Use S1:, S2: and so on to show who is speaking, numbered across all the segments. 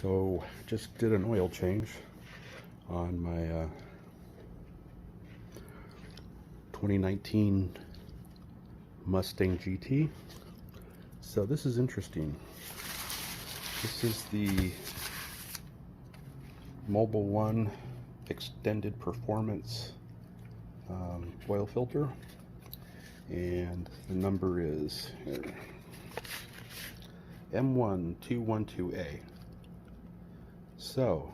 S1: So just did an oil change on my 2019 Mustang GT. So this is interesting. This is the Mobil 1 extended performance oil filter, and the number is here, M1212A. So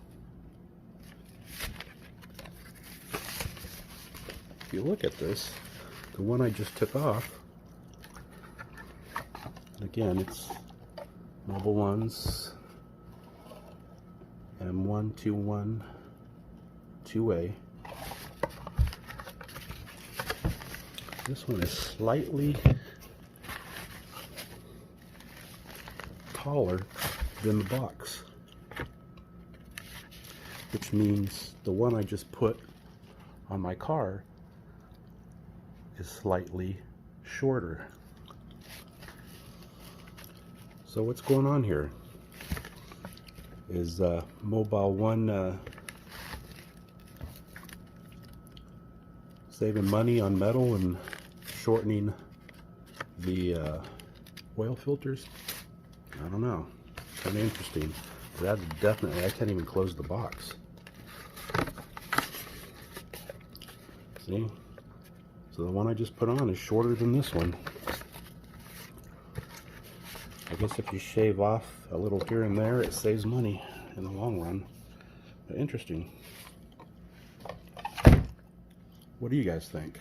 S1: if you look at this, the one I just took off, again, it's Mobil 1's M1212A. This one is slightly taller than the box, which means the one I just put on my car is slightly shorter. So what's going on here? Is Mobil 1 saving money on metal and shortening the oil filters? I don't know. Kind of interesting. That's definitely, I can't even close the box. See? So the one I just put on is shorter than this one. I guess if you shave off a little here and there, it saves money in the long run. But interesting. What do you guys think?